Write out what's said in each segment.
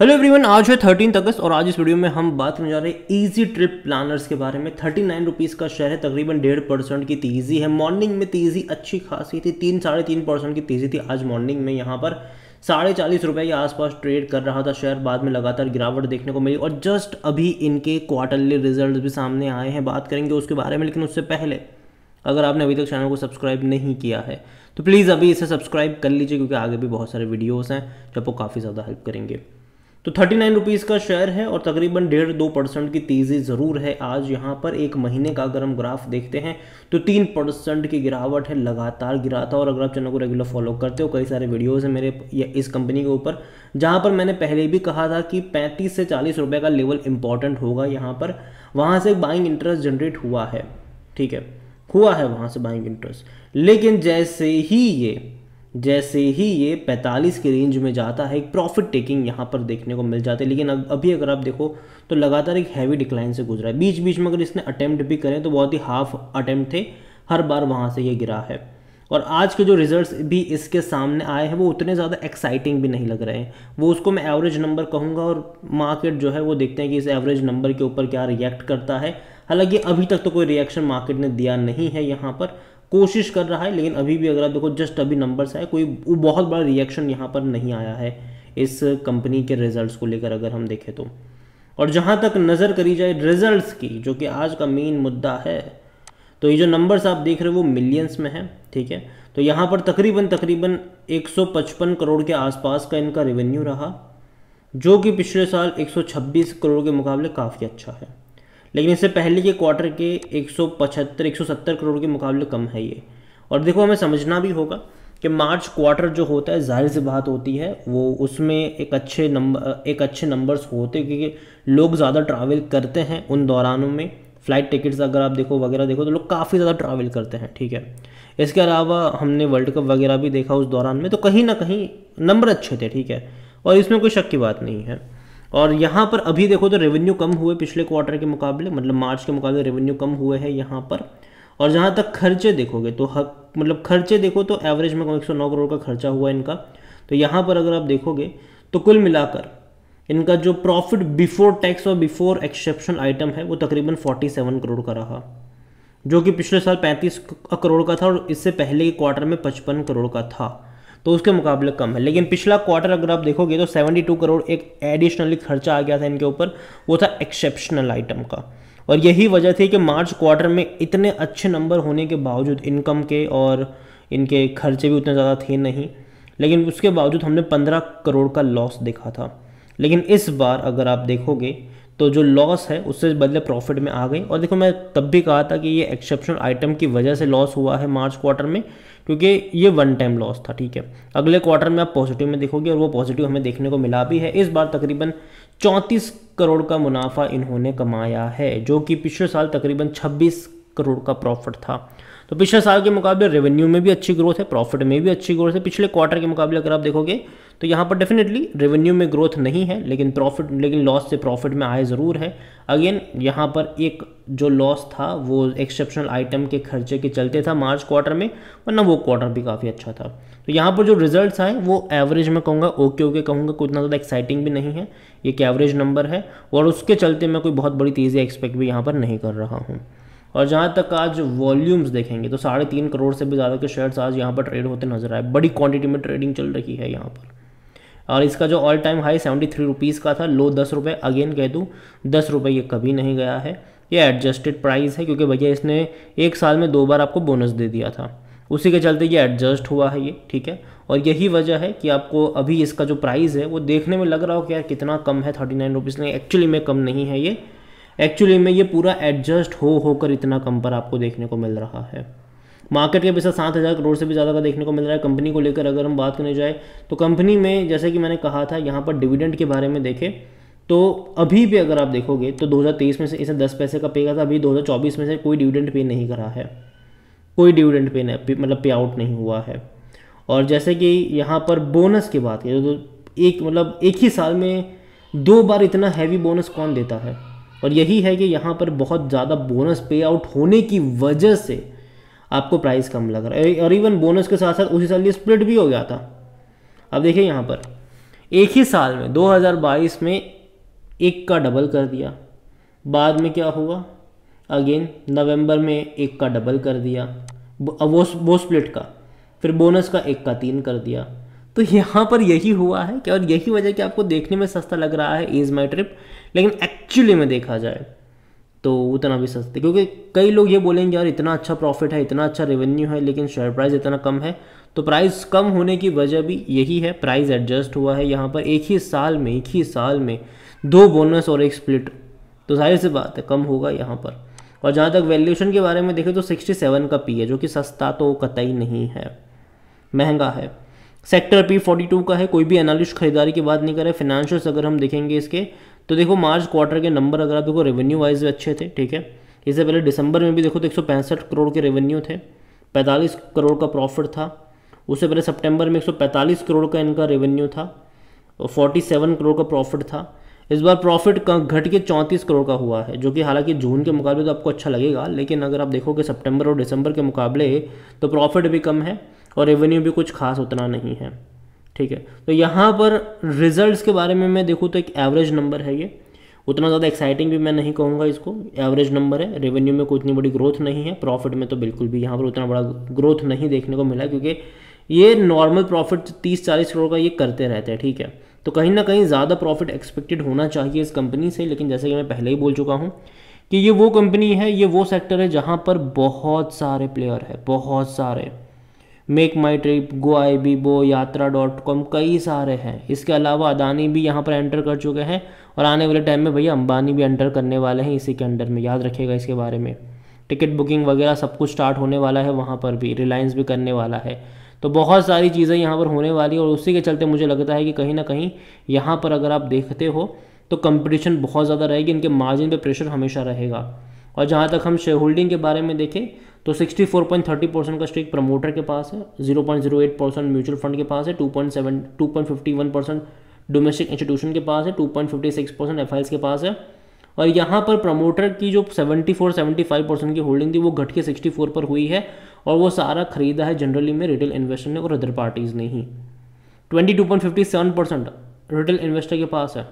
Hello everyone, आज है 13 अगस्त और आज इस वीडियो में हम बात करने जा रहे हैं इजी ट्रिप प्लानर्स के बारे में। 39 रुपीज़ का शेयर है, तकरीबन 1.5% की तेज़ी है। मॉर्निंग में तेज़ी अच्छी खासी थी, 3-3.5% की तेज़ी थी आज मॉर्निंग में। यहाँ पर 40 रुपये के आसपास ट्रेड कर रहा था शेयर, बाद में लगातार गिरावट देखने को मिली और जस्ट अभी इनके क्वार्टरली रिजल्ट भी सामने आए हैं, बात करेंगे उसके बारे में। लेकिन उससे पहले अगर आपने अभी तक चैनल को सब्सक्राइब नहीं किया है तो प्लीज़ अभी इसे सब्सक्राइब कर लीजिए, क्योंकि आगे भी बहुत सारे वीडियोज़ हैं जो आपको काफ़ी ज़्यादा हेल्प करेंगे। तो 39 रुपीज़ का शेयर है और तकरीबन 1.5-2% की तेज़ी ज़रूर है आज। यहाँ पर एक महीने का अगर हम ग्राफ देखते हैं तो 3% की गिरावट है, लगातार गिरा था। और अगर आप चैनल को रेगुलर फॉलो करते हो, कई सारे वीडियोज़ हैं मेरे इस कंपनी के ऊपर, जहाँ पर मैंने पहले भी कहा था कि 35 से 40 रुपये का लेवल इंपॉर्टेंट होगा यहाँ पर। वहाँ से एक बाइंग इंटरेस्ट जनरेट हुआ है, ठीक है, हुआ है वहाँ से बाइंग इंटरेस्ट। लेकिन जैसे ही ये 45 की रेंज में जाता है, एक प्रॉफिट टेकिंग यहाँ पर देखने को मिल जाती है। लेकिन अभी अगर आप देखो तो लगातार एक हैवी डिक्लाइन से गुजरा है। बीच बीच में अगर इसने अटेम्प्ट भी करें तो बहुत ही हाफ अटेम्प्ट थे, हर बार वहाँ से ये गिरा है। और आज के जो रिजल्ट्स भी इसके सामने आए हैं वो उतने ज़्यादा एक्साइटिंग भी नहीं लग रहे हैं। वो उसको मैं एवरेज नंबर कहूँगा और मार्केट जो है वो देखते हैं कि इस एवरेज नंबर के ऊपर क्या रिएक्ट करता है। हालांकि अभी तक तो कोई रिएक्शन मार्केट ने दिया नहीं है, यहाँ पर कोशिश कर रहा है। लेकिन अभी भी अगर आप देखो, जस्ट अभी नंबर्स आए, कोई बहुत बड़ा रिएक्शन यहाँ पर नहीं आया है इस कंपनी के रिजल्ट्स को लेकर अगर हम देखें तो। और जहाँ तक नज़र करी जाए रिजल्ट्स की, जो कि आज का मेन मुद्दा है, तो ये जो नंबर्स आप देख रहे हो वो मिलियंस में है, ठीक है। तो यहाँ पर तकरीबन 155 करोड़ के आसपास का इनका रेवेन्यू रहा, जो कि पिछले साल 126 करोड़ के मुकाबले काफ़ी अच्छा है। लेकिन इससे पहले के क्वार्टर के 170 करोड़ के मुकाबले कम है ये। और देखो, हमें समझना भी होगा कि मार्च क्वार्टर जो होता है, जाहिर सी बात होती है वो उसमें एक अच्छे नंबर्स होते हैं, क्योंकि लोग ज़्यादा ट्रैवल करते हैं उन दौरानों में। फ़्लाइट टिकट्स अगर आप देखो वगैरह देखो तो लोग काफ़ी ज़्यादा ट्रैवल करते हैं, ठीक है। इसके अलावा हमने वर्ल्ड कप वगैरह भी देखा उस दौरान में, तो कहीं ना कहीं नंबर अच्छे थे, ठीक है, और इसमें कोई शक की बात नहीं है। और यहाँ पर अभी देखो तो रेवेन्यू कम हुए पिछले क्वार्टर के मुकाबले, मतलब मार्च के मुकाबले रेवेन्यू कम हुए हैं यहाँ पर। और जहाँ तक खर्चे देखोगे तो खर्चे देखो तो एवरेज में 109 करोड़ का खर्चा हुआ इनका। तो यहाँ पर अगर आप देखोगे तो कुल मिलाकर इनका जो प्रॉफिट बिफोर टैक्स और बिफोर एक्सेप्शनल आइटम है वो तकरीबन 47 करोड़ का रहा, जो कि पिछले साल 35 करोड़ का था और इससे पहले के क्वार्टर में 55 करोड़ का था, तो उसके मुकाबले कम है। लेकिन पिछला क्वार्टर अगर आप देखोगे तो 72 करोड़ एक एडिशनली खर्चा आ गया था इनके ऊपर, वो था एक्सेप्शनल आइटम का। और यही वजह थी कि मार्च क्वार्टर में इतने अच्छे नंबर होने के बावजूद इनकम के और इनके खर्चे भी उतने ज़्यादा थे नहीं, लेकिन उसके बावजूद हमने 15 करोड़ का लॉस देखा था। लेकिन इस बार अगर आप देखोगे तो जो लॉस है उससे बदले प्रॉफिट में आ गई। और देखो, मैं तब भी कहा था कि ये एक्सेप्शनल आइटम की वजह से लॉस हुआ है मार्च क्वार्टर में, क्योंकि ये वन टाइम लॉस था, ठीक है। अगले क्वार्टर में आप पॉजिटिव में देखोगे और वो पॉजिटिव हमें देखने को मिला भी है। इस बार तकरीबन 34 करोड़ का मुनाफा इन्होंने कमाया है, जो कि पिछले साल तकरीबन 26 करोड़ का प्रॉफिट था। तो पिछले साल के मुकाबले रेवेन्यू में भी अच्छी ग्रोथ है, प्रॉफिट में भी अच्छी ग्रोथ है। पिछले क्वार्टर के मुकाबले अगर आप देखोगे तो यहाँ पर डेफिनेटली रेवेन्यू में ग्रोथ नहीं है, लेकिन लॉस से प्रॉफिट में आए ज़रूर है। अगेन यहाँ पर एक जो लॉस था वो एक्सेप्शनल आइटम के खर्चे के चलते था मार्च क्वार्टर में, वरना वो क्वार्टर भी काफ़ी अच्छा था। तो यहाँ पर जो रिजल्ट्स आए वो एवरेज में कहूँगा, ओके कहूँगा, कोई इतना ज़्यादा एक्साइटिंग भी नहीं है, एक एवरेज नंबर है। और उसके चलते मैं कोई बहुत बड़ी तेज़ी एक्सपेक्ट भी यहाँ पर नहीं कर रहा हूँ। और जहाँ तक आज वॉल्यूम्स देखेंगे तो 3.5 करोड़ से भी ज़्यादा के शेयर्स आज यहाँ पर ट्रेड होते नजर आए। बड़ी क्वांटिटी में ट्रेडिंग चल रही है यहाँ पर। और इसका जो ऑल टाइम हाई 73 रुपीज़ का था, लो 10 रुपये, अगेन कह दूँ 10 रुपये ये कभी नहीं गया है। ये एडजस्टेड प्राइस है, क्योंकि भैया इसने एक साल में 2 बार आपको बोनस दे दिया था, उसी के चलते ये एडजस्ट हुआ है ये, ठीक है। और यही वजह है कि आपको अभी इसका जो प्राइस है वो देखने में लग रहा हो कि यार कितना कम है 39 रुपीज़, नहीं, एक्चुअली में कम नहीं है ये। एक्चुअली में ये पूरा एडजस्ट होकर इतना कम पर आपको देखने को मिल रहा है। मार्केट के पैसा 7,000 करोड़ से भी ज़्यादा का देखने को मिल रहा है। कंपनी को लेकर अगर हम बात करने जाए तो कंपनी में, जैसे कि मैंने कहा था, यहाँ पर डिविडेंड के बारे में देखें तो अभी भी अगर आप देखोगे तो 2023 में से इसे 10 पैसे का पे करा था, अभी 2024 में से कोई डिविडेंड पे नहीं करा है, कोई डिविडेंड पे नहीं, मतलब पे आउट नहीं हुआ है। और जैसे कि यहाँ पर बोनस की बात करें तो एक ही साल में 2 बार इतना हैवी बोनस कौन देता है। और यही है कि यहाँ पर बहुत ज़्यादा बोनस पे आउट होने की वजह से आपको प्राइस कम लग रहा है। और इवन बोनस के साथ साथ उसी साल ये स्प्लिट भी हो गया था। अब देखिए यहाँ पर एक ही साल में 2022 में एक का डबल कर दिया, बाद में क्या हुआ, अगेन नवंबर में एक का डबल कर दिया, वो स्प्लिट का, फिर बोनस का एक का 3 कर दिया। तो यहाँ पर यही हुआ है कि, और यही वजह कि आपको देखने में सस्ता लग रहा है इज़ माई ट्रिप, लेकिन एक्चुअली में देखा जाए तो उतना भी सस्ते, क्योंकि कई लोग ये बोलेंगे यार इतना अच्छा प्रॉफिट है, इतना अच्छा रेवेन्यू है, लेकिन शेयर प्राइस इतना कम है। तो प्राइस कम होने की वजह भी यही है, प्राइस एडजस्ट हुआ है यहाँ पर एक ही साल में 2 बोनस और एक स्प्लिट, तो जाहिर सी बात है कम होगा यहाँ पर। और जहाँ तक वैल्यूएशन के बारे में देखें तो 67 का पी है, जो कि सस्ता तो कतई नहीं है, महंगा है। सेक्टर पी 42 का है, कोई भी एनालिस्ट खरीदारी की बात नहीं करे। फाइनेंशियल्स अगर हम देखेंगे इसके तो देखो मार्च क्वार्टर के नंबर अगर आप देखो रेवेन्यू वाइज भी अच्छे थे, ठीक है। इससे पहले दिसंबर में भी देखो तो 165 करोड़ के रेवेन्यू थे, 45 करोड़ का प्रॉफिट था। उससे पहले सितंबर में 145 करोड़ का इनका रेवेन्यू था और 47 करोड़ का प्रॉफिट था। इस बार प्रॉफिट घट के 34 करोड़ का हुआ है, जो कि हालांकि जून के मुकाबले तो आपको अच्छा लगेगा, लेकिन अगर आप देखोगे सितंबर और दिसंबर के मुकाबले तो प्रॉफिट भी कम है और रेवेन्यू भी कुछ खास उतना नहीं है, ठीक है। तो यहाँ पर रिजल्ट्स के बारे में मैं देखूँ तो एक एवरेज नंबर है, ये उतना ज़्यादा एक्साइटिंग भी मैं नहीं कहूँगा इसको, एवरेज नंबर है। रेवेन्यू में कोई इतनी बड़ी ग्रोथ नहीं है, प्रॉफिट में तो बिल्कुल भी यहाँ पर उतना बड़ा ग्रोथ नहीं देखने को मिला, क्योंकि ये नॉर्मल प्रॉफिट 30-40 करोड़ का ये करते रहते हैं, ठीक है। तो कहीं ना कहीं ज़्यादा प्रॉफिट एक्सपेक्टेड होना चाहिए इस कंपनी से, लेकिन जैसे कि मैं पहले ही बोल चुका हूँ कि ये वो कंपनी है, ये वो सेक्टर है जहाँ पर बहुत सारे प्लेयर है, बहुत सारे, मेक माई ट्रिप, GoIbibo, Yatra.com, कई सारे हैं। इसके अलावा अदानी भी यहाँ पर एंटर कर चुके हैं और आने वाले टाइम में भैया अंबानी भी एंटर करने वाले हैं इसी के अंडर में, याद रखिएगा इसके बारे में। टिकट बुकिंग वगैरह सब कुछ स्टार्ट होने वाला है वहाँ पर भी, रिलायंस भी करने वाला है। तो बहुत सारी चीज़ें यहाँ पर होने वाली है और उसी के चलते मुझे लगता है कि कहीं ना कहीं यहाँ पर अगर आप देखते हो तो कंपटीशन बहुत ज़्यादा रहेगी, इनके मार्जिन पे प्रेशर हमेशा रहेगा। और जहाँ तक हम शेयर होल्डिंग के बारे में देखें तो 64.30% का स्टेक प्रमोटर के पास है, 0.08% म्यूचुअल फंड के पास है, 2.51% डोमेस्टिक इंस्टीट्यूशन के पास है, 2.56% एफआईएस के पास है। और यहाँ पर प्रमोटर की जो 74-75% की होल्डिंग थी वो घट के 64 पर हुई है, और वो सारा खरीदा है जनरली में रिटेल इन्वेस्टर ने और अदर पार्टीज़ ने ही। 22.57% रिटेल इन्वेस्टर के पास है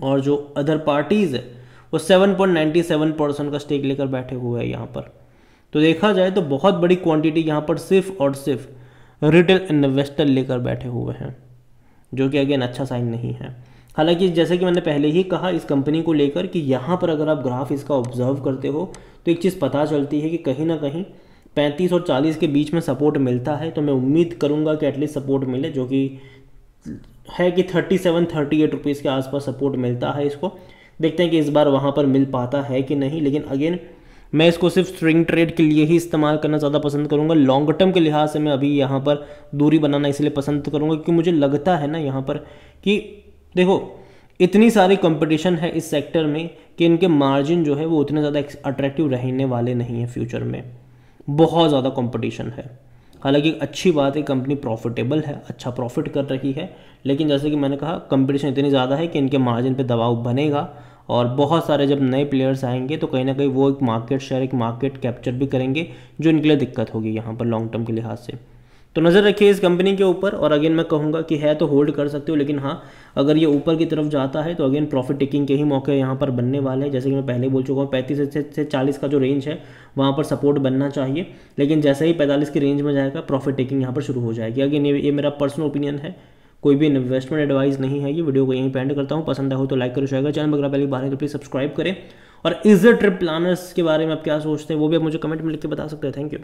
और जो अदर पार्टीज़ है वो 7.97% का स्टेक लेकर बैठे हुए हैं यहाँ पर। तो देखा जाए तो बहुत बड़ी क्वांटिटी यहाँ पर सिर्फ और सिर्फ रिटेल इन्वेस्टर लेकर बैठे हुए हैं, जो कि अगेन अच्छा साइन नहीं है। हालांकि जैसे कि मैंने पहले ही कहा इस कंपनी को लेकर कि यहाँ पर अगर आप ग्राफ इसका ऑब्जर्व करते हो तो एक चीज़ पता चलती है कि कहीं ना कहीं 35 और 40 के बीच में सपोर्ट मिलता है। तो मैं उम्मीद करूँगा कि एटलीस्ट सपोर्ट मिले, जो कि है कि 37-38 रुपीज़ के आसपास सपोर्ट मिलता है इसको। देखते हैं कि इस बार वहाँ पर मिल पाता है कि नहीं, लेकिन अगेन मैं इसको सिर्फ स्विंग ट्रेड के लिए ही इस्तेमाल करना ज़्यादा पसंद करूँगा। लॉन्ग टर्म के लिहाज से मैं अभी यहाँ पर दूरी बनाना इसलिए पसंद करूँगा क्योंकि मुझे लगता है ना यहाँ पर कि देखो इतनी सारी कंपटीशन है इस सेक्टर में कि इनके मार्जिन जो है वो उतने ज़्यादा अट्रैक्टिव रहने वाले नहीं हैं फ्यूचर में, बहुत ज़्यादा कंपटीशन है। हालांकि अच्छी बात है कंपनी प्रॉफिटेबल है, अच्छा प्रॉफिट कर रही है, लेकिन जैसे कि मैंने कहा कंपटीशन इतनी ज़्यादा है कि इनके मार्जिन पे दबाव बनेगा और बहुत सारे जब नए प्लेयर्स आएंगे तो कहीं ना कहीं वो एक मार्केट शेयर, एक मार्केट कैप्चर भी करेंगे, जो इनके लिए दिक्कत होगी यहाँ पर लॉन्ग टर्म के लिहाज से। तो नज़र रखिए इस कंपनी के ऊपर। और अगेन मैं कहूँगा कि है तो होल्ड कर सकते हो, लेकिन हाँ अगर ये ऊपर की तरफ जाता है तो अगेन प्रॉफिट टेकिंग के ही मौके यहाँ पर बनने वाले हैं। जैसे कि मैं पहले बोल चुका हूँ 35 से 40 का जो रेंज है वहाँ पर सपोर्ट बनना चाहिए, लेकिन जैसे ही 45 की रेंज में जाएगा प्रॉफिट टेकिंग यहाँ पर शुरू हो जाएगी। अगेन ये मेरा पर्सनल ओपिनियन है, कोई भी इन्वेस्टमेंट एडवाइस नहीं है। ये वीडियो को यहीं पे एंड करता हूँ। पसंद आए हो तो लाइक करो, शेयर करो, चैनल अगर पहली बार है तो प्लीज़ सब्सक्राइब करें। और इज ट्रिप प्लानर्स के बारे में आप क्या सोचते हैं वो भी आप मुझे कमेंट में लिख के बता सकते हैं। Thank you.